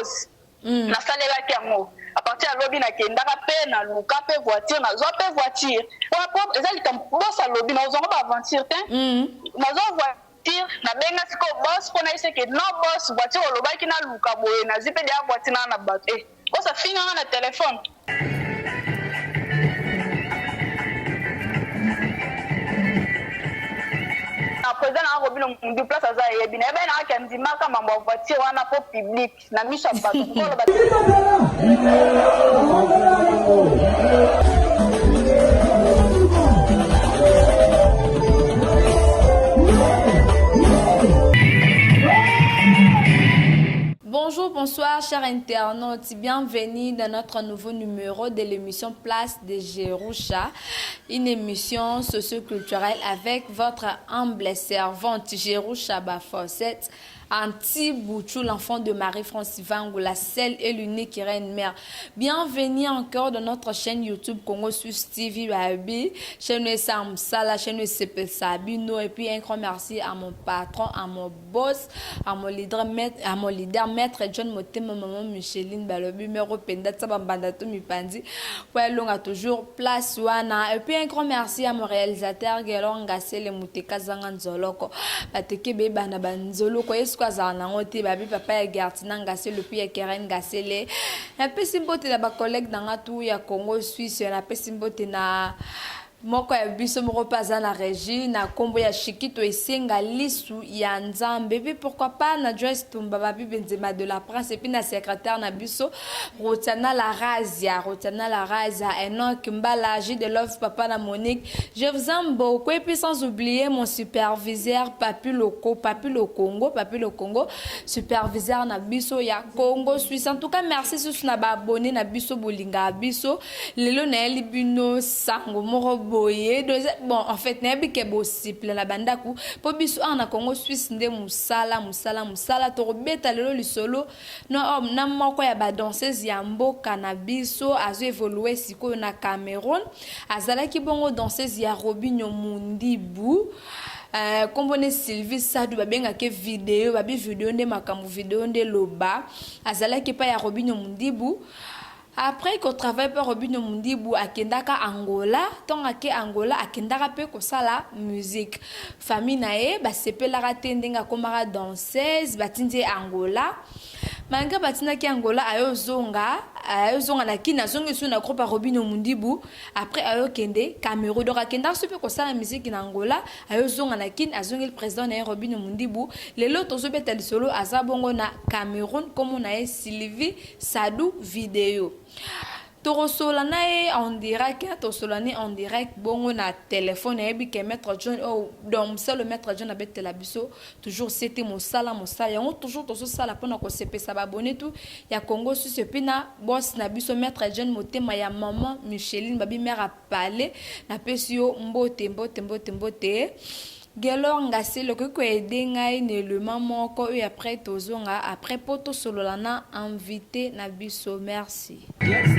boss na salelaki yango à partir ya lobi nakendaka mpe na luka mpe voiture nazwa mpe voiture wana eza likambo boss alobi nazongo baaventure te nazwa voiture nabenga sikoyo boss mpo nayise ke non boss voiture olobaki na luka boye nazwi mpe deya voiture nanga na bato boss afinganga na telefone président na robino mundu place aza yebi na ebe na akandimaka mambo ya voiture wana po public na miso ya bato kolo bato. Bonjour, bonsoir, chers internautes. Bienvenue dans notre nouveau numéro de l'émission Place de Jerusha, une émission socioculturelle avec votre humble servante Jerusha Bafosset, Anti-Bouchou, l'enfant de Marie-France Vangou, la seule et l'unique reine-mère. Bienvenue encore dans notre chaîne YouTube Congo Suisse TV Baby, chaîne Samsala, chaîne CP Sabino, et puis un grand merci à mon patron, à mon boss, à mon leader maître John Motema, maman Micheline Balobi, Mero Penda, Tabambandato Mipandi, pour a toujours place wana. Et puis un grand merci à mon réalisateur Gelon Gassé, le Mouteka Zanganzoloko, Bateke Beba Nabanzoloko, Nangote, Babi Papa ya Gartina Gassé, le Pia Keren Gassele. Un peu simbote na ba collègue dans tout ya Congo Suisse, un peu simbote na moko ya biso moko paza na régie na kombo ya Chikito esenga lisu ya nzambe puis pourquoi pas na Joyce Tumba babi Benzema de la France et puis na secrétaire na biso Rotana la Razia Enoch Mbala J de Love Papa na Monique. Je vous aime beaucoup et puis sans oublier mon superviseur Papi le Congo superviseur na biso ya Congo Suisse. En tout cas merci sous na ba abonné na biso bolinga biso lelo na elibino sango moro boye bon en fait na bike possible la bandaku po biso na Congo Suisse nde musala to beta lelo lisolo no na moko ya ba danseuse ya mboka na biso azo évoluer siko na Cameroun azalaki bongo danseuse ya Robinho Mundibu kombone Sylvie Sadou babenga ke vidéo babi vidéo nde makambo vidéo nde loba azalaki pa ya Robinho Mundibu. Après qu'on travaille par Robinho Mundibu akendaka Angola, tant ake Angola akendaka pe ko sala musique. Famille nae ba sepelaka tendenga komara danseuse batindi Angola. Manga batina ki Angola ayozonga na kina zongi suna groupe Robinho Mundibu. Après ayo kende Cameroun donc akenda supe ko sala musique na Angola ayozonga na kina azongi le président na Robinho Mundibu. Lelo tozo beta solo azabongo na Cameroun comme on a Sylvie Sadou vidéo. Torosolana en direct, en direct, bon on a téléphone et puis maître John donc c'est le maître John avec la biso toujours c'était mon sala on toujours tout ça la pendant qu'on s'est ça abonné tout il y a Congo sur ce pina boss na biso maître John Motema ya maman Micheline babi mère a parlé na pesio mbote Gelo ngasi le ko aider ngai ne le maman ko et après tozonga après poto sololana invité na biso merci. Yes.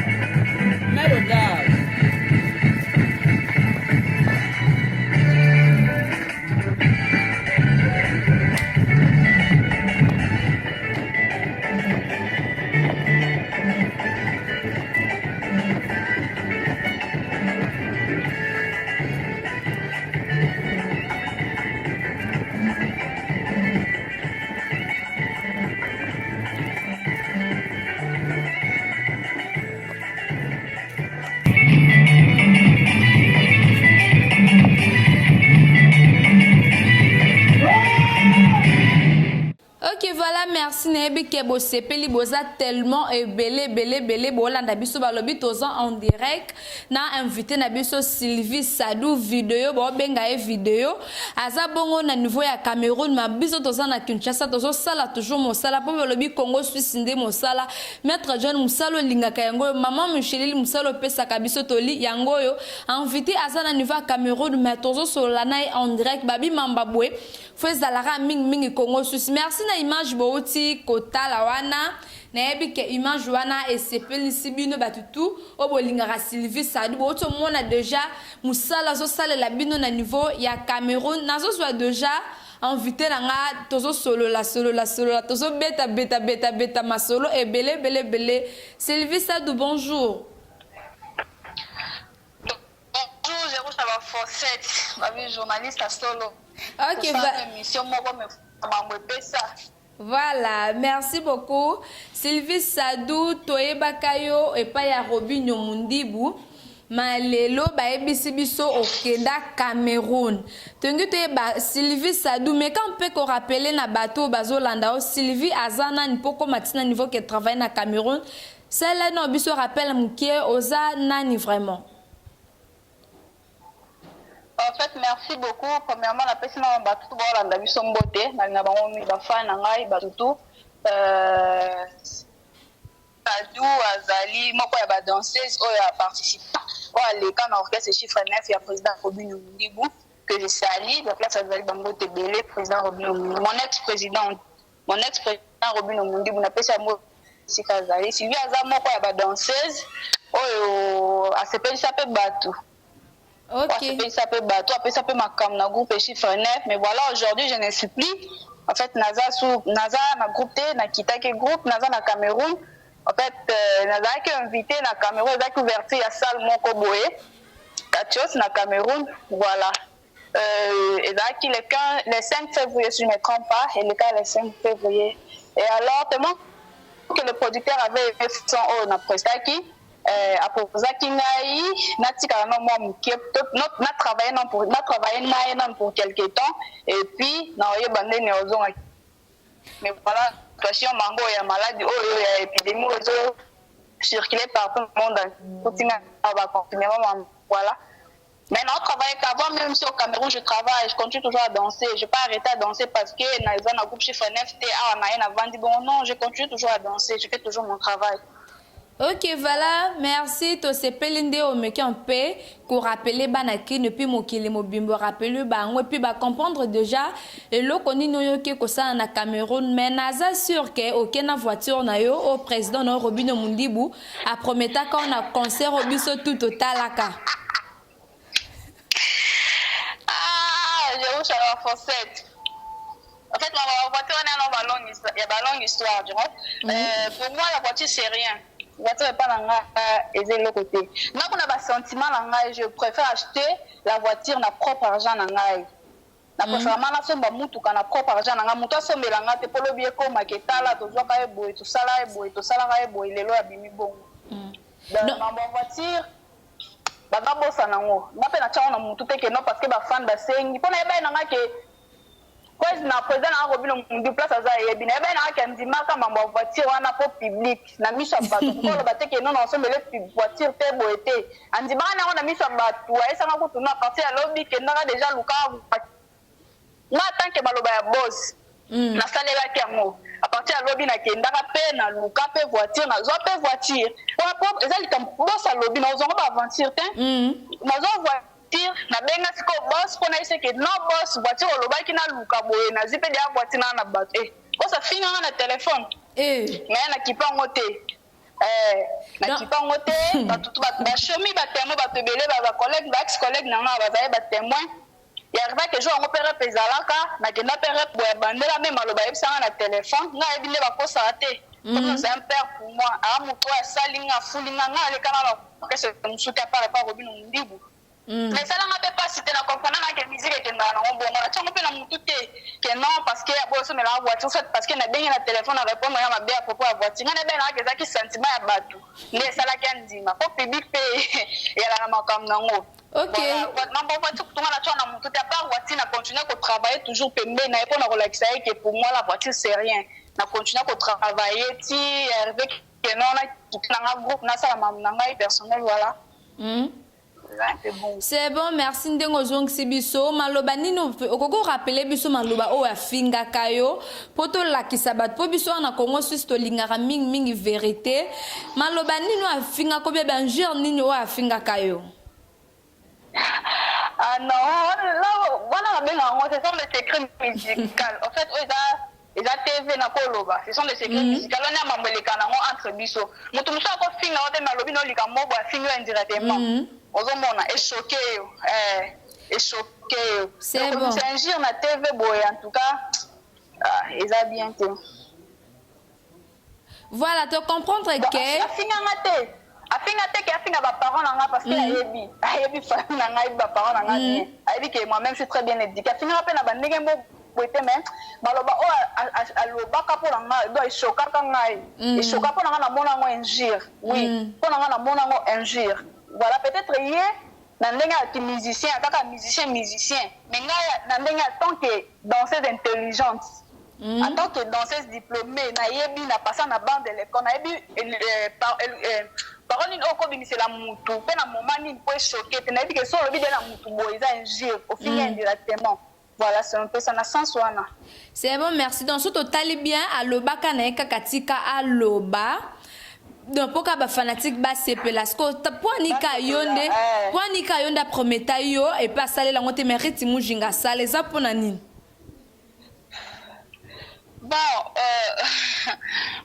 Melodage. Merci Nebi Kebo Sepeli Boza tellement belé bolanda biso balobi tozan en direct na invité na biso Sylvie Sadou vidéo bo benga vidéo aza bongo na niveau ya Cameroun ma biso tozan na Kinshasa tozo sala toujours mon sala po balobi Congo Suisse nde mon sala maître John Musalo lingaka yango maman Micheline Musalo pesa kabiso toli yango yo invité aza na niveau ya Cameroun mais tozo solana en direct babi mambabwe Fwezalara ming Congo Suisse. Merci na image bouti kota la wana na yebi ke image wana esepeli sibino batutu obolingaka Sylvie Sadou boto mona déjà musala zo sala la bino na niveau ya Cameroun nazo soit déjà invité nanga tozo solo la tozo beta ma solo et belé Sylvie Sadou, bonjour. Bonjour, Jérôme, ça va Fossette, ma journaliste à solo. Ok, voilà, merci beaucoup. Sylvie Sadou, Toeba Kayo et Paya Robinho Mundibu. Malelo ba ebisi biso okenda Cameroun. Tengu toyeba Sylvie Sadou, mais quand on peut qu'on rappeler na bateau bazolanda Sylvie Azana ni poko matina niveau qui travaille na Cameroun. Celle-là non biso rappelle mukie oza nani vraiment. En fait, merci beaucoup. Premièrement, la personne en bateau bolanda biso mbote, na nga bango mi ba fan na ngai bateau. Sadou Azali, moko ya ba danseuse oya participa. Les camps orchestre chiffre 9, il y a le président Robinho Mundibu, que je salue. Donc là, ça va être Bango Tebele, président Robinho Mundibu. Mon ex-président Robinho Mundibu, on appelle ça moi, Sikazali. Sylvie Azamo, quoi, il y a danseuse. Oh, à ce pays, ça peut battre. Ok. Ça peut battre. Après, ça peut m'accommoder dans le groupe chiffre 9. Mais voilà, aujourd'hui, je ne suis plus. En fait, Naza, ma groupe T, na Kitake groupe, Naza, na Cameroun. En fait, Naza qui est invité na Cameroun, Naza qui ouverti la salle Mokoboé, Katios na Cameroun, voilà. Et là qui le 5 février, si je ne me trompe pas, et le cas le 5 février. Et alors, tellement que le producteur avait fait son haut na Prestaki, à Posaki Naï, Natika non qui n'a travaillé non pour quelque temps, et puis na oye bandé néozon. Mais voilà. Situation mango ya maladie oh ya épidémie ozo circuler partout le monde voilà. Maintenant on travaille qu'avant, même si au Cameroun je travaille, je continue toujours à danser, je n'ai pas arrêté à danser parce que dans le groupe chiffre 9 bon non, je continue toujours à danser, je fais toujours mon travail. Ok, voilà, merci. To se pelinde o meki en paix, qu'on rappelle banaki ne puis mokile mobimbo rappelle bango et puis ba comprendre déjà et lo koni no yo ke ko ça na Cameroun mais naza sûr que aucune voiture na yo au président no Robinho Mundibu a prometa qu'on a concert au biso tout totalaka. Ah, je vous chaleur Fossette. En fait, la voiture il y a une longue histoire, tu vois. Pour moi la voiture c'est rien. voiture pas et le côté. Donc on a pas sentiment je préfère acheter la voiture na propre argent na ngai. Na préfère na somba mutu kana propre argent na ngai mutu sombela nga te polo bien ko maketala to zoka e boy to sala e boy lelo ya bimi bongo. Donc ma voiture ba bossa nango. Na pe na tchao na mutu te ke non parce que ba fan ba sengi. Pona e ba na nga ke na président na Robinho Mundibu place aza yebi na ebe na akandima ka mambo voiture wana po public na miso bato ko lo bateke non ensemble les voiture te boete andima na na miso bato esa na kutu na partir ya lobby ke ndaka déjà luka na tant que baloba ya boss na salela kiamo à partir ya lobby na ke ndaka pe na luka pe voiture na zo pe voiture pour propre ezali kam boss a lobby na zo ba aventure te na zo voiture na benga siko boss pona ise ke no boss voiture olobaki na luka boye na zipe dia voiture na bato ko sa finga na téléphone mais na kipango te na kipango te bato ba chomi ba témoin ba tebele ba collègue ba ex collègue na nga ba ba témoin ya riva ke jour ngo pere pezalaka na kenda pere boye bandela même aloba yebisa na téléphone nga ebile ba ko sa te comme c'est un père pour moi a muto a salinga fulinga nga le kana que c'est musuka par Robinho Mundibu. Mais ça n'a pas cité la comprendre que musique est dans bon on a tchongo pe na mutu te que non parce que ya boso mais la voiture fait parce que na bengi na téléphone à répondre ya mabe à propos de voiture na ben na que ça qui sentiment ya batu mais ça la qui ndima ko public pe ya la makam nango. OK na bon voiture tout na tchona mutu te pas voiture na continuer ko travailler toujours pembe na pour na relaxer que pour moi la voiture c'est rien na continuer ko travailler ti arrivé que non na kitanga groupe na ça la nanga personnel voilà. C'est bon, merci ndengo zong sibiso maloba nino okoko rappeler biso maloba o afinga kayo poto lakisa bat po biso na Congo Suisse to lingara mingi vérité maloba nino afinga ko be banjir nino o afinga kayo. Ah non, là voilà benga ngo c'est le secret musical. En fait ils a TV na koloba ce sont les secrets musicaux on a mamboleka nango entre biso mutu muso ko finga o de malobi no likambo bo afinga indirectement. Ozomona est choqué choqué. C'est bon. C'est un gire na TV boy en tout cas. Ils ont bien été. Voilà, te comprendre que afinga ba parents nanga parce que ayebi fa nanga ba parents nanga bien. Ayebi que moi-même je suis très bien éduquée. Afinga pe na ba ndenge mo boité mais baloba o aloba ka po nanga do choka ka ngai. Et choka po nanga na mona ngo injure. Oui, po nanga na mona ngo injure. Voilà, peut-être hier na ndenge ya musicien, kaka musicien mais ngai na ndenge tant que danseuse intelligente. En tant que danseuse diplômée, nayebi na passé na bande de l'école, nayebi parole ni oko bimi c'est la mutu, pe na moment ni po choqué, nayebi que so lobi de la mutu boiza injure, au final indirectement. Voilà, c'est un peu ça na sens wana. C'est bon, merci. Donc, surtout tali bien aloba kana katika aloba. Donc, pour que fanatique ba sepelas ko point ni ka yonde prometa yo et pas saler la ngote mérite mujinga sale za pona nini. Bon,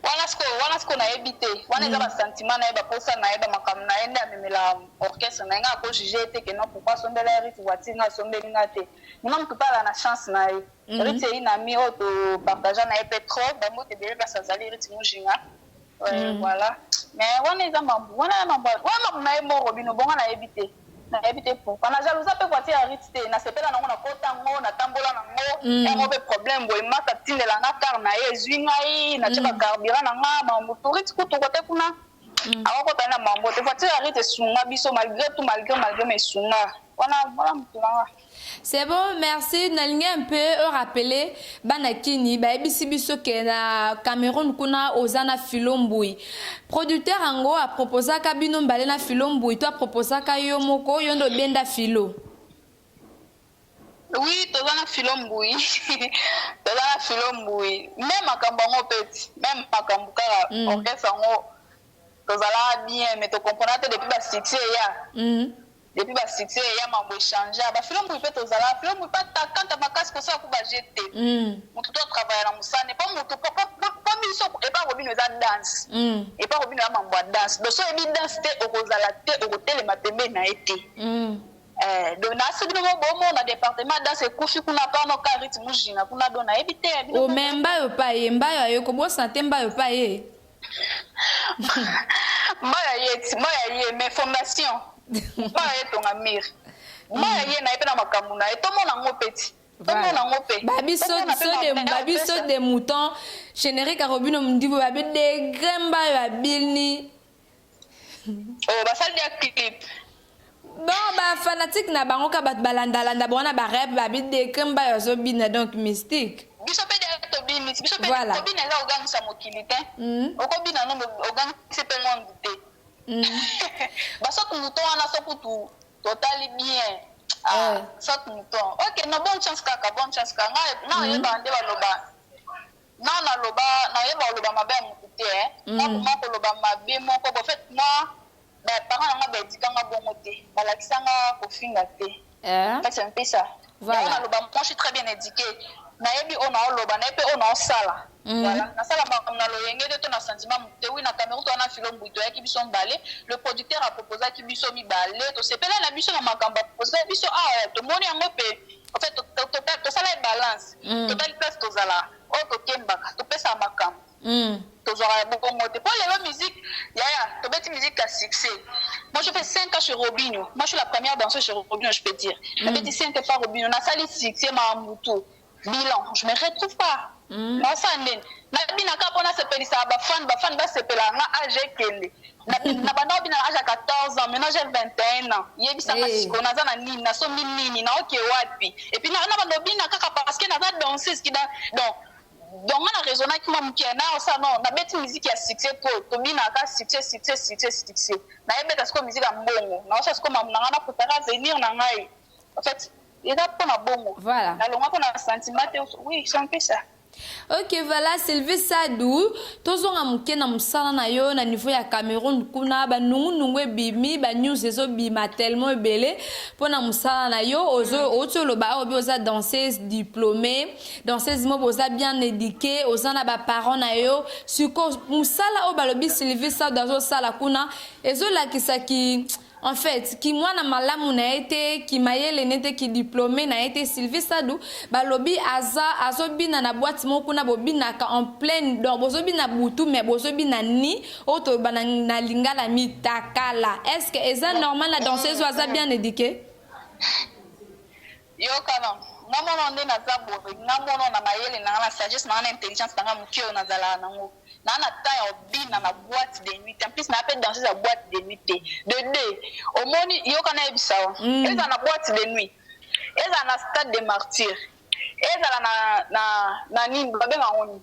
wana ce qu'on a évité. Wana za ba sentiment na ba posa na ba makam na enda memela orchestre na nga ko juger te que non pourquoi sombela rite wati nga sombeli nga te. Nous pas la chance na rite ina mi o to partager na petro ba mo te bele ba sazali rite mujinga. Voilà. Mais wana za mambo, wana na mo robino bonga na éviter. Na éviter pour kana jalousa pe kwati ya rite na sepela na ngona kota ngo na tambola na ngo ngo be problème boy maka tindela na car na ezwi ngai na tshaka carburant na nga mambo touriste ko to kote kuna ako kota na mambo te kwati ya rite sunga biso malgré mes sunga wana mutulanga. C'est bon, merci. Nalingi un peu rappeler banakini ba biso ke na Cameroun kuna ozana Filombui. Producteur ango a proposé ka bino mbale na Filombui, toi proposé ka yo moko yondo benda filo. Oui, tozana Filombui. Tozana Filombui. Même makambo ngo peti, même makambo kala orchestre ngo tozala bien mais to comprendre depuis ba succès ya. Depuis ba succès ya mambo échanger ba Filombui peut tozala Filombui pas quand ta makasi ko sa ko ba jeter. Mutu to travailler na musane pas mutu pas biso et pas robino za danse. Et pas robino ya mambo danse. Donc so ebi danse te okozala te okotele matembe na été. Donc na sebino bomo na département danse kufi kuna pa no ka rythme mujina kuna dona ebite. O memba yo pa ye mba yo ko bo santé mba yo pa ye. Maya ye mais formation. Maya ton amir. Maya ye na epena makamuna et to mona ngopeti. Babiso de mouton générique à Robino Mundibo babi de gremba ya bilni. Oh ba sal dia clip. Bon ba fanatique na bango ka bat balanda bona ba rap babi de gremba ya zo bina donc mystique. Biso pe de to bini, biso pe to bina za ogang sa mokilite. Oko bina no ogang se pe monde te. Ba so mouton ana so kutu totally bien. Ça mouton. Ok, na bonne chance kaka, bonne chance kaka. Na yeba ande baloba. Na loba, na yeba loba mabe mukute na ko loba mabe moko bo fait moi ba parents nga ba dikanga bongote. Balakisanga ko finga te. C'est un peu ça. Voilà. Na loba moi je suis très bien éduquée. Na yebi ona loba na pe ona sala. Voilà, na sala na loyenge de ton sentiment mukute oui na Cameroun to na Filombui to yaki biso mbale. Le producteur a proposé ki biso mi balé to sepela na biso na makamba proposé biso to moni yango pe en fait to sala balance. Total place to zala. O to kembaka to pesa makamba. To zora beaucoup moté pour les musique to beti musique à succès. Moi je fais 5 ans chez Robinho. Moi je suis la première danseuse chez Robinho, je peux dire. La beti 5 ans par Robinho, na sali succès ma mutu. Bilan, je me retrouve pas. Na sanden. Na bina ka pona se pelisa ba fan ba se pela nga âge kende. Na bana bina âge 14 ans, maintenant j'ai 21 ans. Yebisa masiko na za na nini, na so nini na oke wapi. Et puis na bana bina kaka parce que na za danseuse qui donc on a raisonné que moi mukia na ça non, na beti musique ya succès pour to bina ka succès. Na yebeta sko musique ya mbongo. Na ça sko mamu na préparer venir na ngai. En fait, il a pas na bongo. Voilà. Na longa ko na sentiment oui, c'est un peu ça. Ok, voilà, Sylvie Sadou. Tozo nga muke na musala na yo na niveau ya Cameroun kuna ba nungu bimi ba news ezo bima tellement belé pona musala na yo ozo lo ba obi oza danseuse diplômée, danseuse mo boza bien éduquée, oza na ba parents na yo suko musala o balobi Sylvie Sadou dazo sala kuna ezo la kisaki En fait, qui moi na malamu na été, qui mayele nete qui diplômé na été Sylvie Sadou, ba lobi azobi na boîte moko na bobina ka en pleine donc bozobi na butu mais bozobi na ni auto ba na lingala mi takala. Est-ce que est-ce normal la danseuse oza bien éduquée? Yo kana namono nde na zabo namono na mayele na sagesse na intelligence na mukio na zala nango. Na temps obina na boîte de nuit en plus na peut danser la boîte de nuit de deux omoni yo kana ebisawa eza na boîte de nuit eza na stade de martyr eza na nini babenga ngoni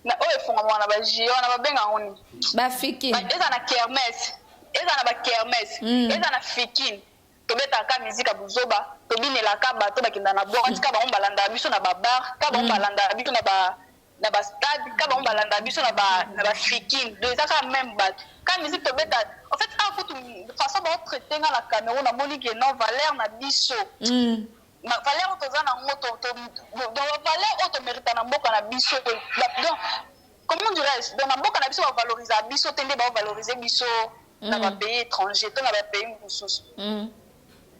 na oyo fonga mwana ba jio na babenga ngoni ba fiki eza na kermesse eza na ba kermesse eza na fikin tobeta ka musique ya buzoba tobinela ka bato bakinda na boîte ka ba ombalanda biso na ba bar ka ba ombalanda biso na ba stade ka ba ombalanda biso na ba fikin deux ça même bat quand musique to beta en fait en toute façon ba traiter na la Cameroun na moni que non valeur na biso na valeur to za na moto dans valeur auto mérite na mboka na biso donc comment dirais-je dans na mboka na biso va valoriser biso tende ba valoriser biso na ba pays étranger to na ba pays mususu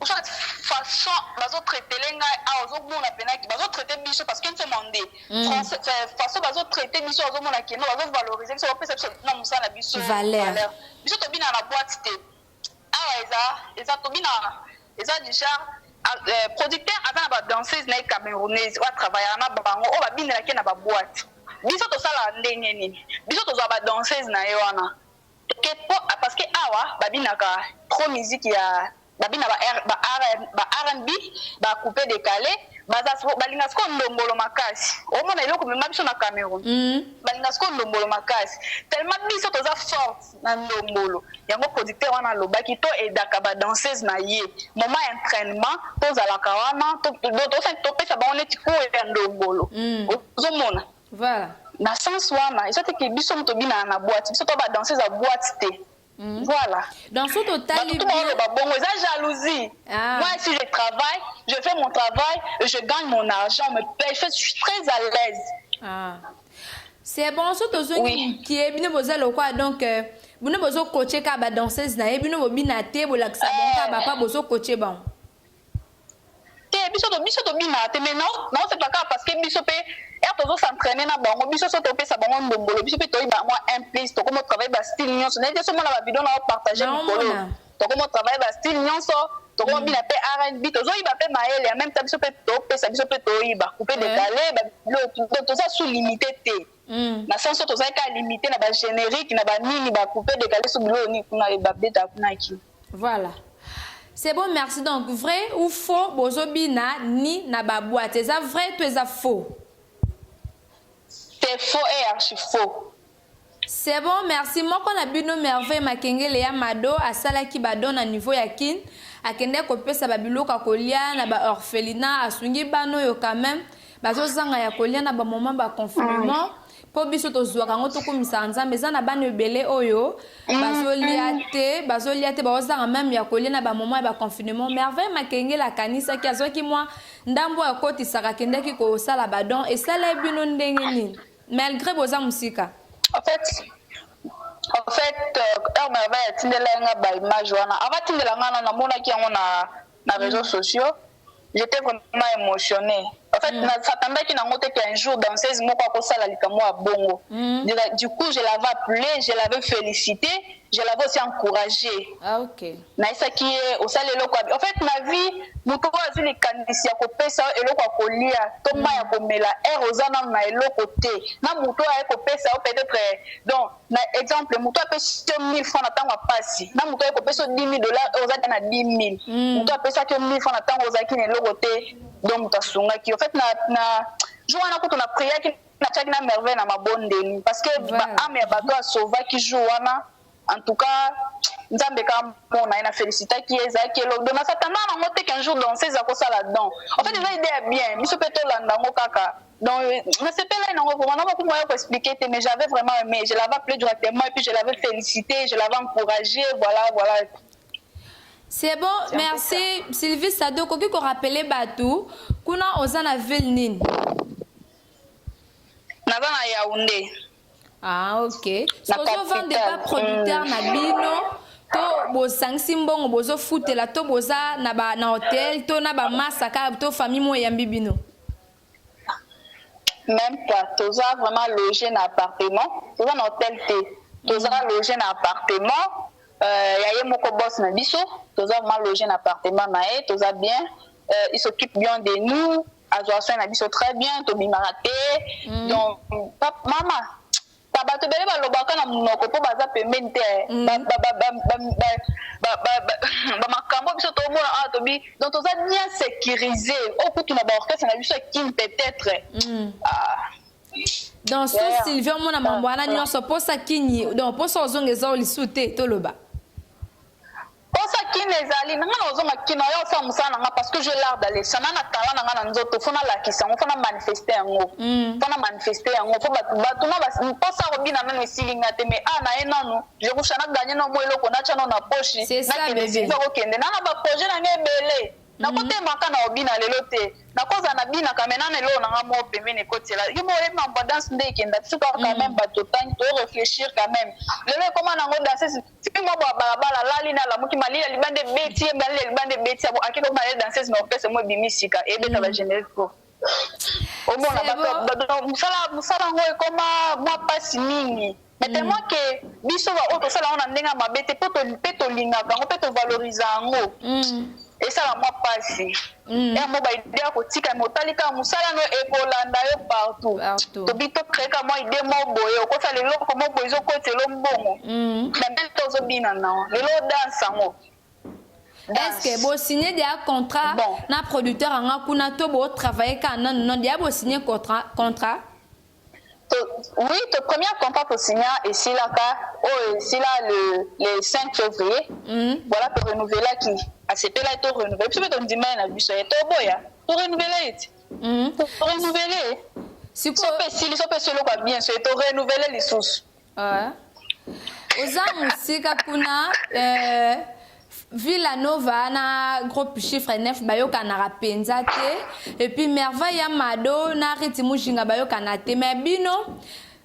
de toute façon, les autres traités les traiter biso parce qu'ils sont demandés. Français, façon les autres traiter biso aux hommes qui nous valoriser biso non musa na biso valeur. Biso to bina na boîte té. Ah eza to bina eza déjà producteur avant ba danseuse na camerounaise ou travailler na bango o ba bina na na ba boîte. Biso to sala ndenge nini. Biso to za ba danseuse na yona. Parce que awa ba bina ka trop musique ya babina ba R&B ba coupé décalé balinga sko ndombolo makasi omona eloko mema biso na Cameroun balinga sko ndombolo makasi tellement biso toza forte na ndombolo yango producteur wana lobaki to edaka ba danseuse na ye moment entraînement tozalaka wana to pesa ba oneti ko ya ndombolo ozomona voilà na sens wana eso te ke biso moto bina na boîte biso to ba danseuse à boîte te. Voilà. Dans ce total, c'est jalousie. Moi, si je travaille, je fais mon travail, je gagne mon argent, me paye, je suis très à l'aise. C'est bon, surtout qui est bien posé le quoi donc vous ne pouvez pas coacher qu'à danseuse na et bien vous binate vous l'accès bon qu'à pas besoin coacher bon. Biso to binate mais non c'est pas grave parce que biso pe tozo s'entraîner na bango biso so to pe sa bango ndombolo biso pe to iba moi implice to comme travailler ba style nyonso na te so mona ba vidéo na partager mikolo to comme travailler ba style nyonso to comme bina pe R&B to zo iba pe maele en même temps biso pe to pe sa biso pe to iba couper décaler ba to ça sous limité te na sens to ça ka limité na ba générique na ba nini ba couper décaler sous bilo ni kuna ba beta kuna ki voilà. C'est bon, merci. Donc, vrai ou faux, bozobina ni na ba boîte. C'est vrai ou c'est faux? C'est faux et archi faux. C'est bon, merci. Moi, quand on a bu nos merveilles, ma kengele ya mado, à salaki badon à niveau yakin, à kende kopé sa babilo kakolia, na ba orphelinat, à swingi bano yo quand même, bazo zanga ya kolia na ba moment ba confinement. Po biso to zwa kango to komisa nzambe za na bana ebele oyo bazoliate bazanga même ya kolia na ba moment ba confinement merveille makenge la kanisa ki azoki moi ndambo ya koti saka kendeki ko sala badon et sala bino ndenge nini malgré boza musika en fait merveille tindela nga ba image wana ava tindela nga na mona ki yango na réseaux sociaux j'étais vraiment émotionnée. En fait, j'attendais qu'il n'en qu'un jour danseuse moko akosala likambo ya bongo. Du coup, je l'avais appelé, je l'avais félicité, je l'avais aussi encouragé. Ah ok. Na isa qui est au sale eloko. En fait, ma vie, muto azuli les kanisi ya kopesa eloko akolia, toma ya komela erozana na eloko te. Na muto ya kopesa peut-être donc na exemple muto apesa 1000 francs na tango pasi. Na muto ya kopesa $10,000 ozaka na 10,000. Muto apesa 1000 francs na tango ozaki na eloko te. Donc tasunga qui en fait na joana ko na prière qui na tchaki na merveille na mabondeni parce que ba ame ya bato a sauva qui joana en tout cas nzambe ka mona ina féliciter qui ezaki lo donc na satana na ngote qu'un jour danser za ko sala don en fait déjà idée bien biso pe to landa ngo kaka donc mais c'est pas là non vraiment pas comment expliquer mais j'avais vraiment aimé je l'avais appelé directement et puis je l'avais félicité je l'avais encouragé voilà. C'est bon, merci Sylvie Sado. Koki ko rappelé Batou, kuna ozana ville nini? Nazana Yaoundé. Ah ok. Sozo vend des pas producteurs na bino, to bosangisi mbongo bozo futela to boza na hotel to na ba masaka to famille mo yambi bino. Même pas, tu as vraiment logé dans appartement, tu as un hôtel tu as logé dans appartement, il y a mon boss na biso, tu as vraiment logé dans appartement nae, tu as bien, il s'occupe bien de nous, Azoaso na biso très bien, to bimaraté, donc maman bato bele balobaka na monoko po baza pembeni te makambo biso tomona awa tobi donc toza bien sécurisé okutu na baorchestre na biso ekini peut-être donc so Sylvie omona mambo wana nyonso posa kini donc posa ozongeza olisu te toloba posa kini ezali nanga na ozonga kini oyo osala mosala nanga parce que je l'art d'aller sana na tala nanga na nzoto fona lakisa yango fona manifester yango fona manifester yango po bato na posa robina nano esilinga te mais na ye nanu jerusha na gagné no mo eloko na tya no na poche na kende okende nanga baprojet na nge ebele nakotemaka na obina lelo te nakoza na bina kamena na lelo nanga mo pembeni ekotela yo mo yeba mbadance nde ekenda suka quand même bato tangi to réfléchir quand même lelo ekoma nango danser sipi mo balabala lali na lamuki malila libande beti mbale libande beti abo akiko malila danser na opesa mo bimisika ebeta ba générique omona bato musala ngo ekoma mwa pasi mingi mais tellement que biso ba auto sala ona ndenga mabete pe to lingaka ngo pe to valoriser ngo et ça la moi passé et moi ba idée ko tika motalika musala no ekolanda yo partout to bito kreka moi idée mo boye ko fa lelo ko mo boye zo ko telo mbongo na bito zo bina na lelo danse ngo. Est-ce que vous signez des contrats na producteur en kuna to bo travailler quand non dia bo signer contrat oui, ton premier contrat pour signer ici là le 5 février. Voilà pour renouveler qui ACP là est renouvelé. Puis tu me dis mais na biso est boya. Pour renouveler. Pour renouveler. Si tu peux si tu peux solo quoi bien, c'est pour renouveler les sources. Ouais. Oza musika kuna Villanova na groupe chiffre 9 bayoka na rapenza te et puis merveille ya mado na riti mujinga bayoka na te mais bino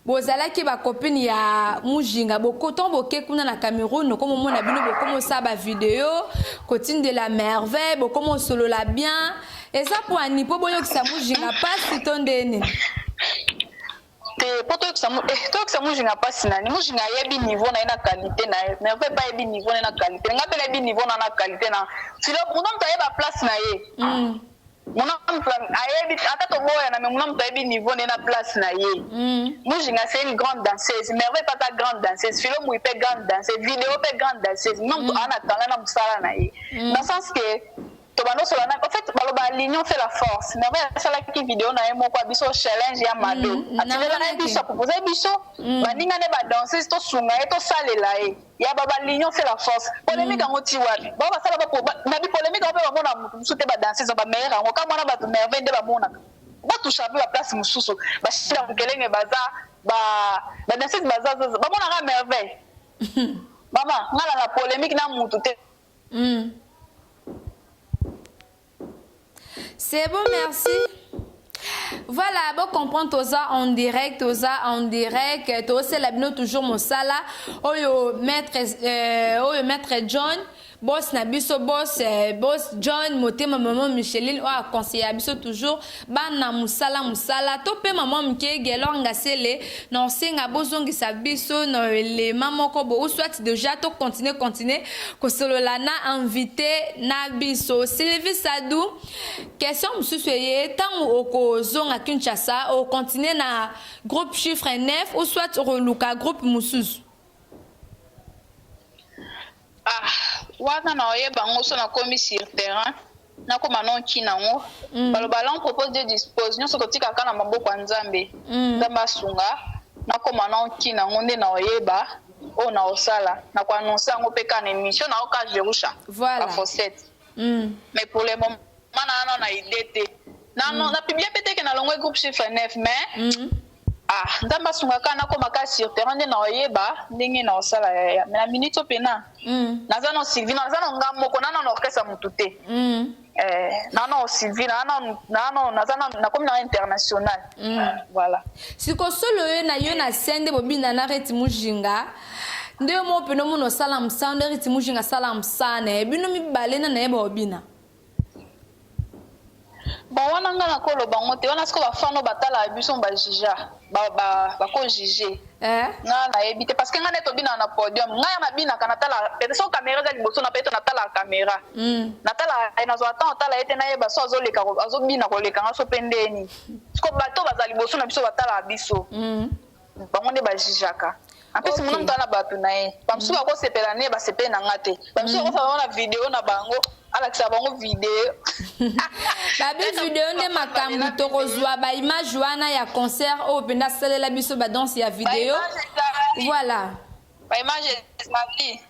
bozala ki ba copine ya mujinga bokoton boke kuna na Cameroun comme mona bino bokomo sa ba vidéo cotine de la merveille bokomo solo la bien et ça pour anipo boyo ki sa mujinga pas tondene pour toi que ça mujinga pas sinani mujinga yebi niveau na qualité na ne veut pas yebi niveau na qualité ngapela yebi niveau na qualité na filo munam ta yeba place na ye munam plan ayebi ata to boya na munam ta yebi niveau na place na ye mujinga c'est une grande danseuse merveille pas ta grande danseuse filo mu ipe grande danseuse vidéo pe grande danseuse non ana tanga na musala na ye dans le sens que en fait l'union fait la force merveille ça la qui vidéo na mo kwa biso challenge ya mado ativela na biso proposer biso baninga ne ba danser to sunga et to salela e ya baba l'union fait la force polémique ngo ti wapi ba sala ba na bi polémique ba mona musu te ba danser ba meilleur ngo kama na ba merveille nde ba mona ba toucher la place mususu ba shira kelenge baza ba danser baza ba mona ka merveille mama ngala la polémique na mutu te C'est bon, merci. Voilà, bon comprendre tout ça en direct, tout c'est la bino toujours mon sala. Oyo maître John, boss Nabiso, boss John, motema maman Micheline, a conseillé Abiso toujours. Bana musala, topé maman mke gelonga sele, non senga bozongi sabiso, non les maman kobo ou soit déjà to continuer, que solo lana invité Nabiso. Sylvie Sadou, question monsieur soyez tant au zonga Kinshasa, au continuer na groupe chiffre 9 ou soit reluka groupe Moussus. Wana na oyeba ngo so na komi sur terrain na ko manon kina ngo balobala on propose de disposition so kotika kana maboko ya Nzambe ndamba sunga na ko manon kina ngo nde na oyeba o na osala na ko annoncer ngo pe kana émission na oka Jerusha voilà Fossette mais pour le moment na idée te na publier peut-être que na longue groupe chiffre 9 mais ndamba sunga kana ko maka sur terrain nde na oyeba ndenge na osala ya mais na minute pena nazana Sylvie nazana ngamo ko nana na orchestre mutute nana Sylvie nazana na comme na international voilà siko solo na yo na sende bobinda na reti mujinga Nde mo pe no mo no salam sa ndo riti mu jinga salam sa ne bino mi balena na eba obina. Bon wana nga na kolo bango te wana siko bafano batala biso ba jija ba ko jije. Nga na ebite parce que nga neto bina na podium nga ya mabina kana tala peut-être caméra za liboso na peut-être na tala caméra. Na tala na zo attend tala ete na yeba so azoleka azobina koleka nga so pendeni. Siko bato bazali liboso na biso batala biso. Bango nde ba jijaka. En plus mon nom na bato na ye. Bamsu ba ko sepela ne ba sepela na ngate. Bamsu ko fa na vidéo na bango Alexa bango vidéo. Babi vidéo nde makambu tokozwa ba image wana ya concert o penda salela biso ba danse ya vidéo. Voilà. Ba image ezali.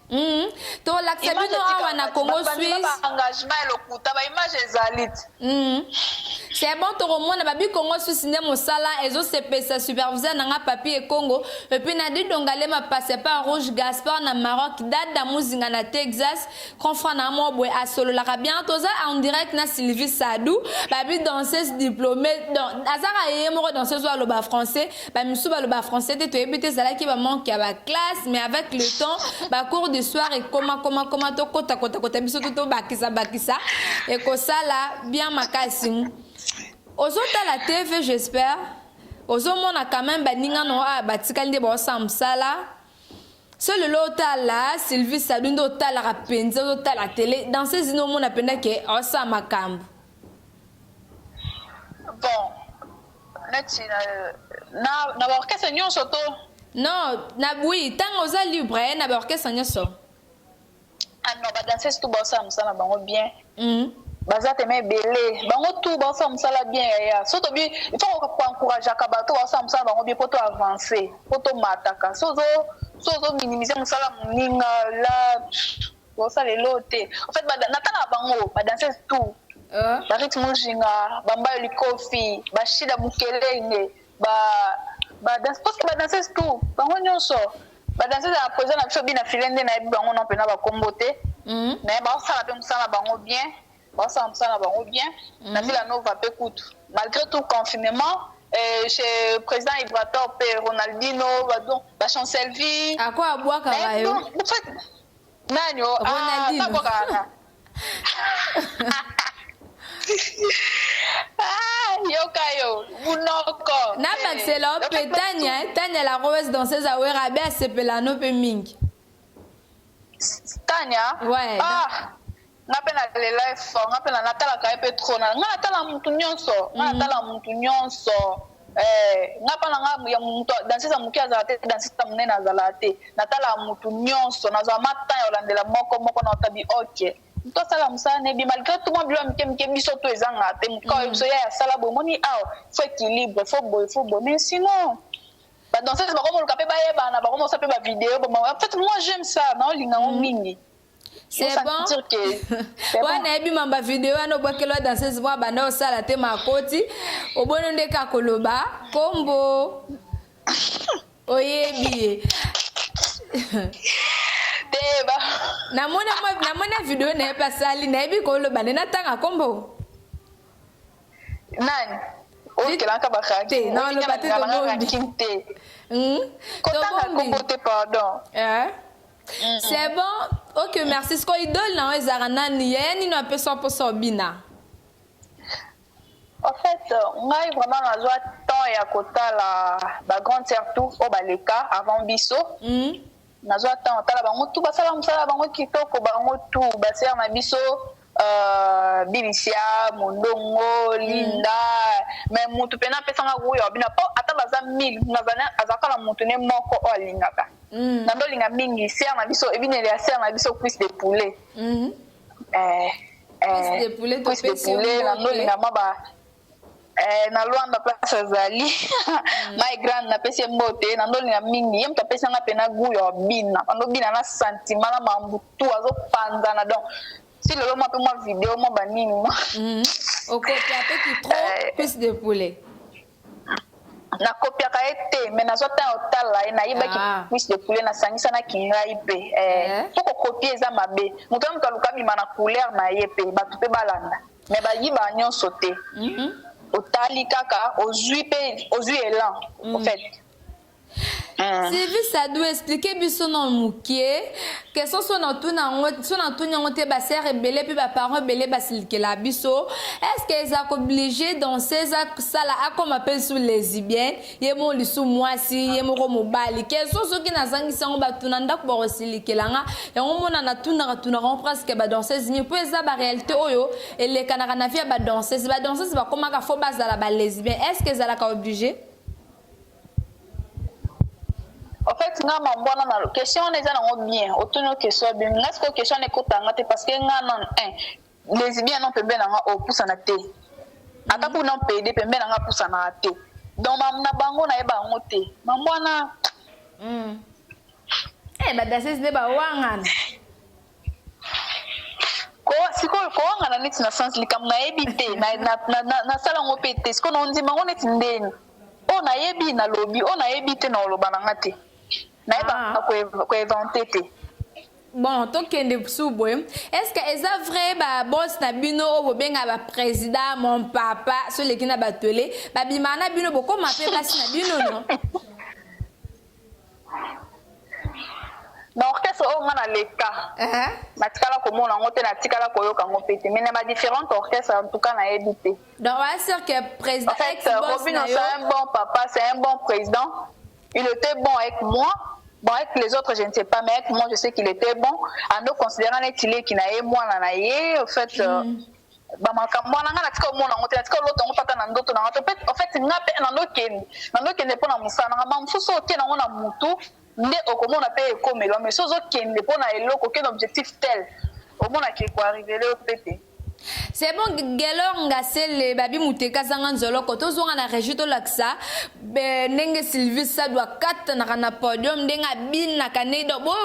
To laksa bino awa na Congo Suisse. Ba engagement lokuta ba image ezali. C'est bon to remona babi Congo Suisse nde mosala ezo sepesa superviseur nanga papier Congo et puis na di dongale ma passeport rouge Gaspard na Maroc date muzinga na Texas confrère na mo boy asolo la bien toza en direct na Sylvie Sadou babi danseuse diplômée donc azara yemo danseuse wa loba français ba misu ba loba français te to ebité zala ki ba manque ya ba classe mais avec le temps ba cours de soir et comment to kota biso to bakisa et ko sala bien makasi. Ozota la TV, j'espère. Ozomona quand même baninga no batikali de bo samsala. Seul le lotala Sylvie Sadundo tala rapenza lota la télé dans ces inomo na penda ke osa makambu. Bon. Neti na ba orchestre nyonso to. Non, na oui, tant oza libre na ba orchestre nyonso. Ah non, ba danser tout ba samsala bango bien. Bazate me belé bango tout ba ça msala bien ya soto bi il faut ko encourager ka bato ba ça msala bango bien poto avancer poto mataka sozo minimiser msala muninga la bo ça les loté en fait natala bango ba danser tout ba rythme jinga bamba likofi ba shida bukelenge ba danser parce que ba danser tout bango nyonso ba danser la poser na biso bina filende na bango non pena ba kombote mais ba ça la msala bango bien. Ça va bien. La ville à Nova Pécoute. Malgré tout le confinement, chez le président Ibrator, Ronaldinho, la chancellerie. À quoi à boire Carayo? Nanyo, Ronaldinho. Yokayo, Munoko. N'a c'est là, Tania la rose danseuse à Werabe à Sepelano Peming. Tania? Ouais. Ngapena le life ngapena natala ka epe trop na natala muntu nyonso natala muntu nyonso ngapana ngamu ya muntu dansisa mukia za te dansisa munena za la te natala muntu nyonso na za mata ya landela moko na otabi OK to sala musala ne bi malgré tout mo bilo mke biso to ezanga te mko biso ya sala bo moni faut équilibre faut beau mais sinon ba danseuse ba komo lukape ba yeba na ba komo sa pe ba vidéo en fait moi j'aime ça na olinga mingi. C'est bon. Ouais, na ebi mamba vidéo ano bokelo danseuse moi banda osala te makoti obono ndeka koloba kombo oyebi teba na mona vidéo na pasali na ebi koloba na tanga kombo nani okelanga bakaki non le baté to bombi kotanga kombo te pardon c'est bon. OK, merci. Ce qu'on idole na ezarana ni yeni no peso poso bina. En fait, ngai vraiment na joie temps ya kotala ba grande sœur tout au baleka avant biso. Na joie temps tala bango tout basala musala bango kitoko bango tout ba sœur na biso Bilicia, Mondongo, Linda, mais mutu pena pesanga kuyo bina po ata baza 1000 ngazana azakala mutu ne moko o alingaka. Nando linga mingi sœur na biso ebine ya sœur na biso cuisse de poulet. Cuisse de poulet to poulet nando linga maba na Luanda place zali my grand na pesi mbote nando linga mingi yem to pesanga pena kuyo bina nando bina na sentiment na mambutu azo panzana donc si le loma pe moi vidéo moi banini moi OK après qui trop cuisse de poulet na copia ka été mais na zota otala na yiba ki cuisse de poulet na sangisa na kingai pe to ko copier za mabe muto muto luka bima na couleur na yepe batu pe balanda mais ba yiba nyonso te otali kaka ozui elan en fait Sylvie Sadou expliquer biso non mukie que son tout nyango te ba sœur rebelle puis ba parents rebelle ba silikela biso. Est-ce que ils sont obligés dans ces sala a comme appelle sous lesbiennes yemo lisu mwasi yemo ko mobali que sont ceux qui nazangisa ngo batuna ndako ba silikelanga yango mona na tuna presque ba danseuse ni pour eza ba réalité oyo et les kanaka na via ba danseuse ba koma ka fo bazala ba lesbiennes. Est-ce que ils sont obligés? En fait, nga mambona na question on est dans bien. Autono question bien. Est-ce que question est kotanga te parce que nga non lesbien non pembe na nga o pousa na te. Ata pour non pede pembe na nga pousa na te. Donc na bango na eba ngote. Mambona ba danseuse de ba wangana. Ko siko ko wangana neti na sens likam na ebite na sala ngopete. Siko no ndima ngoneti ndeni. On a yebi na lobby, on a ebite na oloba na ngate. Na eba ko inventer. Bon, to kende souboy. Est-ce que est vrai ba boss na bino o benga ba président mon papa so le kina batele ba bimana bino boko mape place na bino non? Na orchestre o ngana leka. Na tikala ko mona ngote na tikala ko yoka ngopete. Mais na ba différents orchestres en tout cas na ebite. Donc on va dire que président en fait, Robin c'est un bon papa, c'est un bon président. Il était bon avec moi. Bon, avec les autres, je ne sais pas, mais avec moi, je sais qu'il était bon. En nous considérant les tilés qui n'avaient moi, en fait, c'est bon, Gelor Ngasele, Babi Mouteka Zanganzolo, quand on a la région de l'Axa, Nenge Sylvie, ça doit 4 na podium, Nenga Bin, na Kanedo, bon,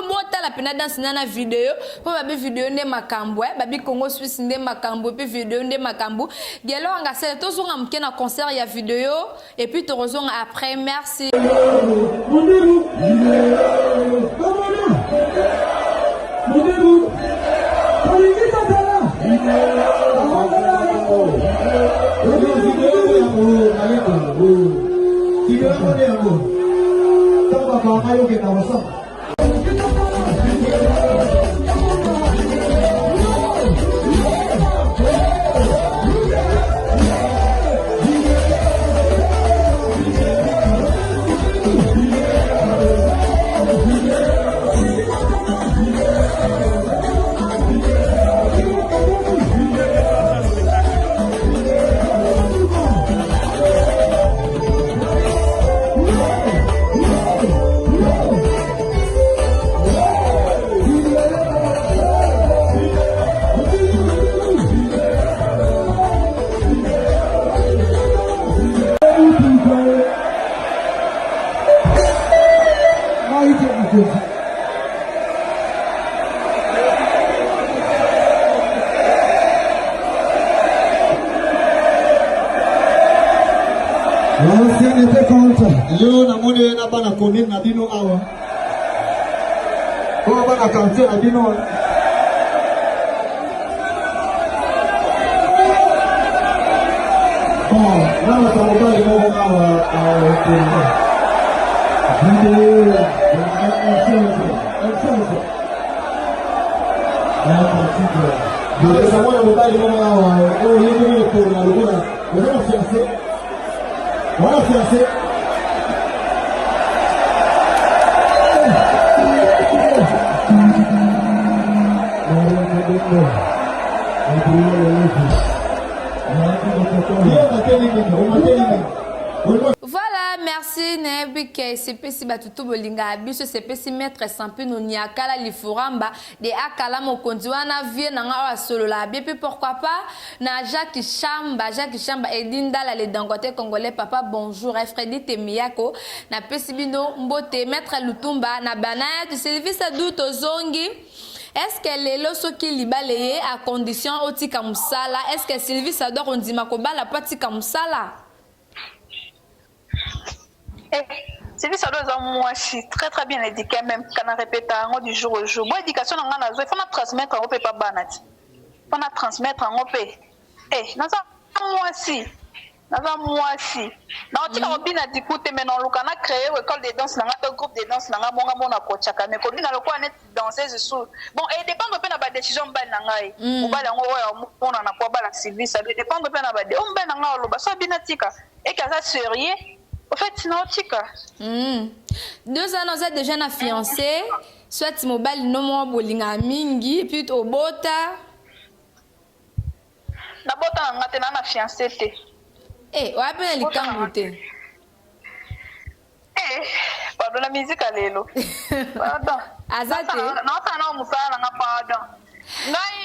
la pena dans une vidéo, pour Babi vidéo de Makambo, Babi Congo Suisse de Makambo, puis vidéo de Makambo. Gelor Ngasele, tous on a un concert, il y a vidéo, et puis tu rejoins après, merci. Yo na mone na bana konin na bino awa. Ko bana kante na bino. Oh, na na ko ba mo awa awa ko. Video, Yo sa mona mo ba mo awa. Oh, yini ko na luguna. Wala fiancé. Wala fiancé. Voilà, merci Nebike CPC Batutu Bolinga Biso CPC Maître Sampi Noniakala Lifuramba de Akala Mokondiwana vie nanga solo la puis pourquoi pas na Jacques Chamba Edinda la le dangote congolais papa bonjour Freddy Temiyako na Pesibino Mbote Maître Lutumba na Banaya du service Adouto Zongi. Est-ce que les loso qui libalayé à condition otika musala? Est-ce que Sylvie Sador on dit makoba la patika musala? Sylvie Sador moi je suis très bien éduqué même quand on répète du jour au jour. Bon éducation on a il faut transmettre on peut pas banati. On a transmettre on peut. Moi si naza mwasi naotika kobina dikute me noluka na créé école de danse nanga to groupe de danse nanga monga mona kochaka me kobina lokola neti danseuse sous bon et dépendre mpe na badécision mobali na ngai mobali yango oyo mona na po bala service abi dépendre mpe na bade o mobali na ngai oloba so abina tika eke aza sérieux au fait naotika 2 ans oza déjà na fiancé soit mobali no mwa bolinga mingi puis obota nabota na nga te na fiancé te wapi na likambo te pardon la musique lelo pardon azate naota na musala nga pardon ngai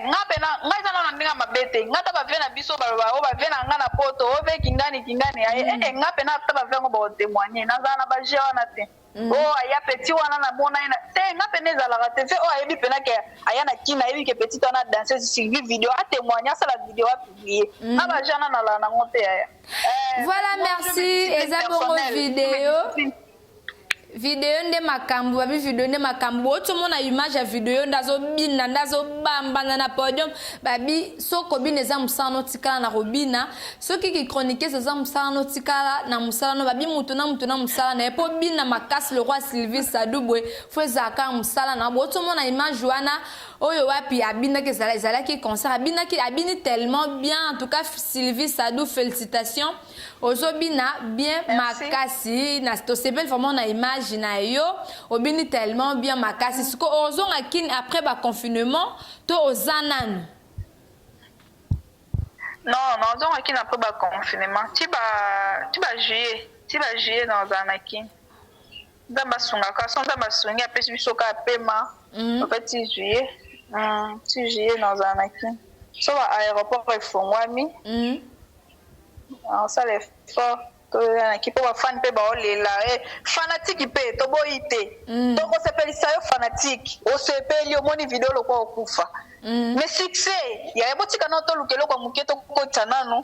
ngai zana na ndinga mabete nga ta bave na biso baloba o bave na nga na poto o ve kingani nga pe na ta bave ngo ba témoigner na zana ba je wana te aya petit wana na bona ina te nga pe nezala te fe ayebi pe na ke aya na kina ayebi ke petit wana danser sur vidéo a témoigner ça la vidéo a publier na ba jana na la na ngote aya voilà merci ezabongo video nde makambo babi video nde makambo otomona image ya video ndazo bina ndazo bamba na podium babi soko bina eza musala no tikala na robina soki ki chroniquer eza musala no tikala na musala no babi mutu na musala na epo bina makasi le roi Sylvie Sadoubwe fo ezaka musala na otomona image wana oyo wapi abina ke zala ki concert abini tellement bien en tout cas Sylvie Sadou félicitations ozobina bien makasi na to sebel vraiment na image na yo obini tellement bien makasi siko ozonga kini après ba confinement to ozananu non ozonga kini après ba confinement ti ba juillet dans anaki ndamba sunga ka son ndamba sungi apesi biso ka pema en fait ti juillet dans anaki so ba aéroport efongwami ça les fort qui peut fan pe ba olela fanatique pe to boite to ko sepelisa yo fanatique o sepeli o moni video lo ko okufa mais succès ya ebotika no to lukelo kwa muketo ko tsanano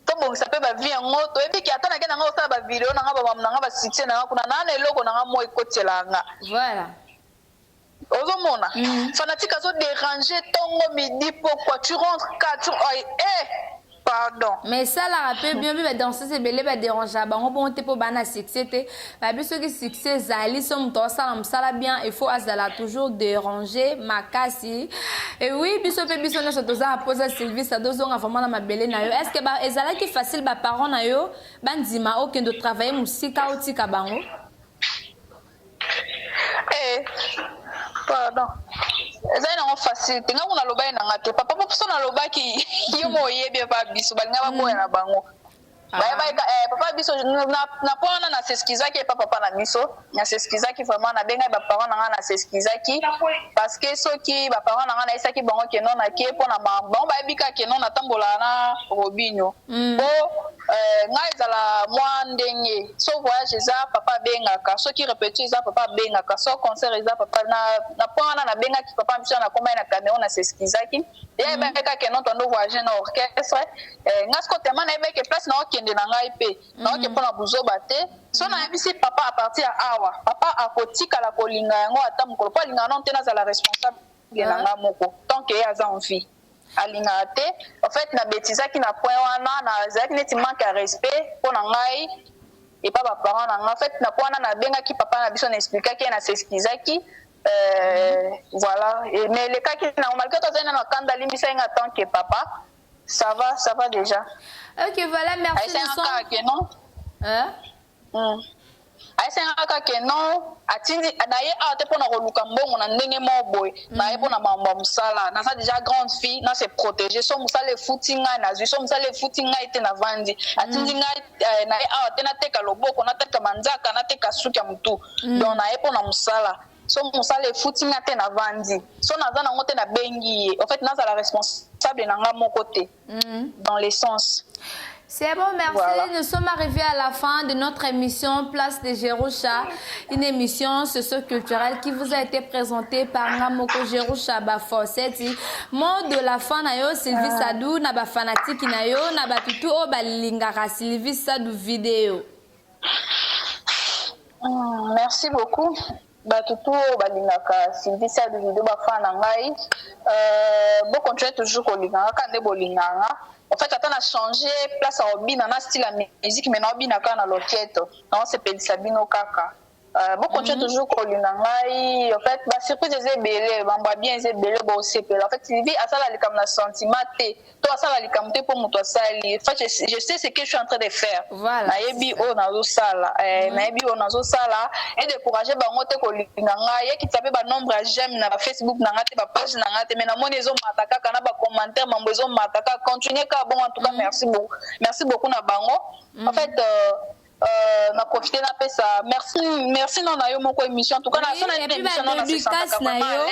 to bongisa pe ba vie ngoto ebi ki atana ke nanga osala ba video nanga ba nanga ba succès nanga kuna na eloko nanga mo ekotelanga voilà ozomona fanatique azo déranger tongo midi pourquoi tu rentres 4 pardon mais ça la rappelle bien bien danser c'est belé ba déranger bango bon te po bana succès te ba biso ki succès zali som to sala bien il faut azala toujours déranger makasi et oui biso na so za poser Sylvie ça dozonga vraiment na mabele na yo est-ce que ba ezala ki facile ba parents na yo bandima aucun de travailler musika otika bango pardon ezali nango facilité nga kuna lobai nanga te papa poso na lobaki yo moyebi pa biso balinga baboya na bango papa biso na pona na seskizaki papa na miso na seskizaki vraiment na benga ba parents nanga na seskizaki parce que soki ba parents nanga na isaki bango ke non na ke pona bango ba bika ke non na tambola na Robinho nga ezala mwa ndenge so voyage eza papa bengaka soki répétition eza papa bengaka so concert eza papa na pona na bengaki papa biso na komba na Cameroun na seskizaki et beka ke non tondo voyager na orchestre nga sko tellement na beka place na okende na ngai pe na oke pona buzoba te so na bisi papa à partir ya awa papa akotika la kolinga yango ata mukolo po linga non te na za la responsable na nga moko tant que aza en vie alinga te en fait na betizaki na point wana na zaki neti manque à respect pour na ngai et pas ba parents na nga en fait na point na benga ki papa na biso na expliquer na s'excusaki voilà et mais le cas qui na malgré tout ça na kanda limbisa en tant que papa ça va déjà. OK voilà merci aisengaka ke non atindi naye ate pona koluka mbongo na ndenge mo boy naye pona mambo musala na sa déjà grande fille na se protéger so musala futi ngai na so musala futi ngai te na vandi atindi ngai naye ate na teka loboko na teka manzaka na teka suki ya mutu donc naye pona musala so musala futi ngai te na vandi so naza nango te na bengi en fait naza la responsable na nga moko te dans l'essence. C'est bon, merci. Voilà. Nous sommes arrivés à la fin de notre émission Place de Jerusha, une émission socio-culturelle qui vous a été présentée par Ngamoko Jerusha Bafoseti. Mot de la fin, nayo Sylvie Sadou, naba fanatique nayo, naba tutu o balingara Sylvie Sadou vidéo. Merci beaucoup. bato to balingaka Sylvie Sadu vidéo bafana ngai continuer toujours kolinganga quand bolinganga en fait attends a changé place à obina na style la musique mais na obina kana loquette non c'est pelisa bino kaka continuer toujours kolinganga en fait ba surprise des belé bamba bien des belé bo sepela en fait Sylvie asala likam na sentiment té to asala likam té pour muto sali en fait je sais ce que je suis en train de faire voilà na yebi o na zo sala na yebi o na zo sala et décourager bango te kolinganga ye ki tape ba nombre à j'aime na Facebook na ngate ba page na ngate mais na moni ezo mataka kana ba commentaire mambo ezo mataka continuer ka bon en tout cas merci beaucoup na bango en fait na profiter na pesa merci non na yo moko émission en tout cas na sona émission na dédicace na yo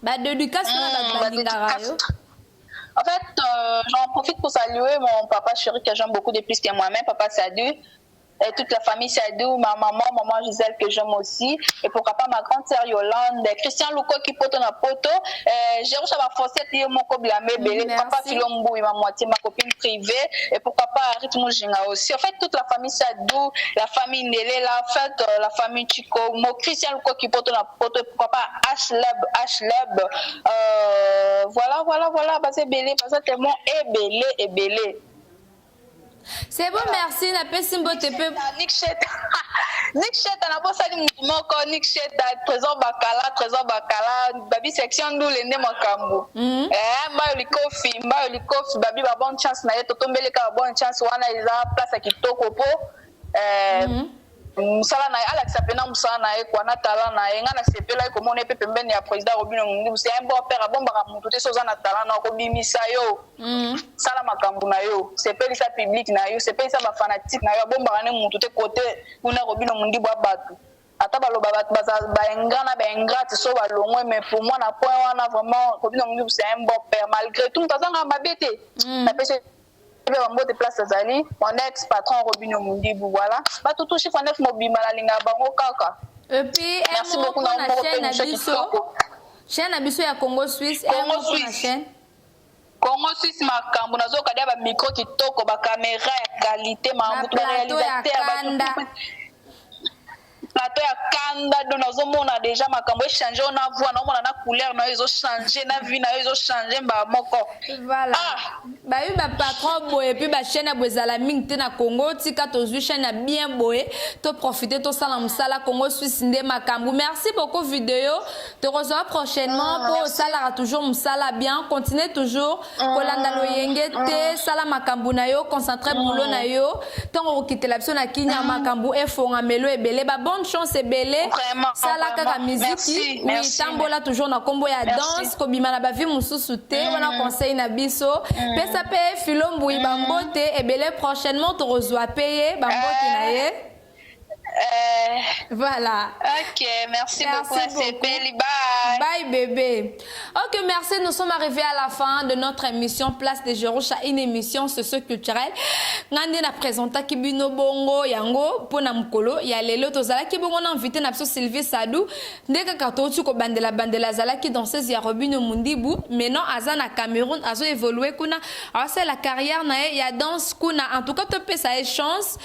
ba dédicace na ba lingara yo. En fait, j'en profite pour saluer mon papa chéri que j'aime beaucoup de plus que moi-même, papa Sadou, et toute la famille Sadou, ma maman Gisèle que j'aime aussi, et pourquoi pas ma grande sœur Yolande, Christian Louko qui poto na poto, Jérôme Chaba Fossette, mon Blamé, Bélé, papa Filombo, ma moitié, ma copine privée, et pourquoi pas Rythme Jinga aussi. En fait, toute la famille Sadou, la famille Nélé, la fête, la famille Chico, mon Christian Louko qui poto na poto, et pourquoi pas H-Lab, voilà, basé Bélé, parce que tellement est Bélé. C'est bon, merci. Na pesimbo tepe. Nick Cheta na bosali moko Nick Cheta trésor bakala babi section ndule nde makambo mbayo likofi babi ba bonne chance na ye totombele ka bonne chance wana eza place kitoko po musala na Alex apena musala na ye kwa na tala na ye ngana sepela ko mona pe pembeni ya président Robino Mungu c'est un bon père bomba ka mutu te soza na tala na ko bimisa yo sala makambu na yo sepeli sa public na yo sepeli sa ba fanatique na yo bomba ka ne mutu te côté kuna Robino Mungu bwa batu ata baloba batu ba ingrate so ba longwe mais pour moi na point wana vraiment Robino Mungu c'est un bon père malgré tout tazanga mabete na pese de place Azali, mon ex-patron Robino Mundibu, voilà. Bah, tout chiffre 9 mobile à linga bango kaka. Et puis, merci beaucoup na chaîne Abisso. Chaîne Abisso ya Congo Suisse. Congo Suisse. Congo Suisse makambo nazo kadia ba micro kitoko ba caméra ya qualité ma réalisateur plateau ya kanda do nazomona déjà makambo changer on a voix na na couleur na ezo changer na vie na ezo changer ba moko voilà ba yu ba patron boye puis ba chaîne bozala mingi te na Congo tika to zu chaîne bien boye to profiter to sala musala Congo Suisse nde makambo merci beaucoup vidéo te revoit prochainement pour sala toujours musala bien continuer toujours kolanda loyenge te sala makambo na yo concentrer boulot na yo tant okitela biso na kinya makambo e fonga melo ebele ba bonne chance ebele sala kaka musique oui tambola toujours na kombo ya danse ko bima na ba vie mususu te wana conseil na biso pesa pe filombo ibambote ebele prochainement to rezoa payer bambote na ye voilà. Ok, merci beaucoup. Bye. Bye bébé. Ok, merci. Nous sommes arrivés à la fin de notre émission Place des Jerusha, une émission socio-culturelle. Ngandi na présenta Kibino Bongo Yango pona mkolo ya lelo tozala kibongo na invité na biso Sylvie Sadou ndeka katotu ko bandela zala ki danseuse ya Robino Mundibu maintenant aza na Cameroun azo évoluer kuna c'est la carrière na ya danse kuna en tout cas to pesa chance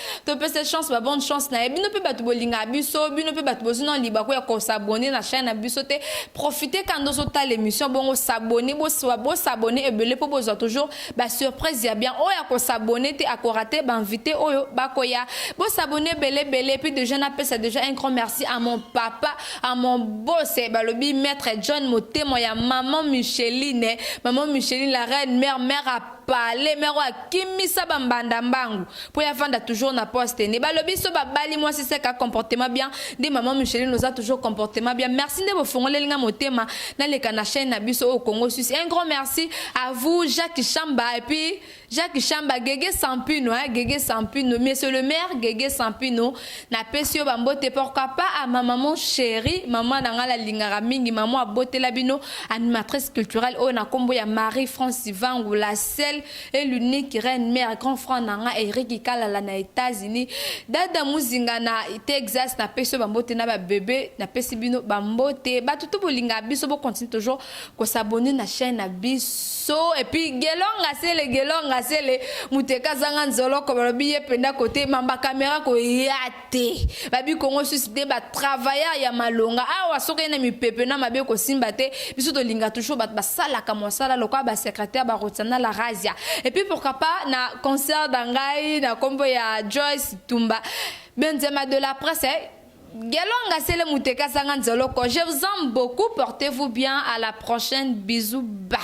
ba bonne chance na bino pe batu bolinga biso bino pe batu bozino liba ko ya ko s'abonner na chaîne na biso te profiter quand nous ta l'émission bongo s'abonner bo s'abonner et belé po bozo toujours ba surprise ya bien o ya ko s'abonner te akorater ba invité oyo ba ko ya bo s'abonner belé puis déjà na pesa déjà un grand merci à mon papa à mon boss ba lobi maître John Motemo ya maman Micheline la reine mère à parler mère a kimisa bambanda mbangu pour ya vanda toujours na poste ne ba lobi so ba bali moi c'est ka comportement bien de maman Micheline nous a toujours comportement bien merci de vous fongoler linga motema na le kana chaîne na biso au Congo Suisse un grand merci à vous Jacques Chamba et puis Jacques Chamba Gege Sampino monsieur le maire Gege Sampino na pesio bambote pourquoi pas à ma maman chérie maman na ngala lingara mingi maman a boté labino animatrice culturelle o na kombo ya Marie-France Ivangu la seule et l'unique reine mère grand frère nanga Eric Kalala na États-Unis dada muzinga na Texas na pesio bambote na ba bébé na pesibino bambote ba tutu bolinga biso bo continue toujours ko s'abonner na chaîne na biso et puis gelonga c'est le gelonga ngasele muteka zanga nzolo ko balobi penda côté mamba caméra ko yate babi kongo suscité ba travailleur ya malonga awa soka na mipepe na mabe ko simba te biso to linga toujours ba sala ka mosala lokwa ba secrétaire ba rotana la razia et puis pourquoi pas na concert d'angai na kombo ya Joyce Tumba Benzema de la presse Gelonga c'est le Muteka Sangan Zoloko. Je vous aime beaucoup, portez-vous bien, à la prochaine, bisous, bye.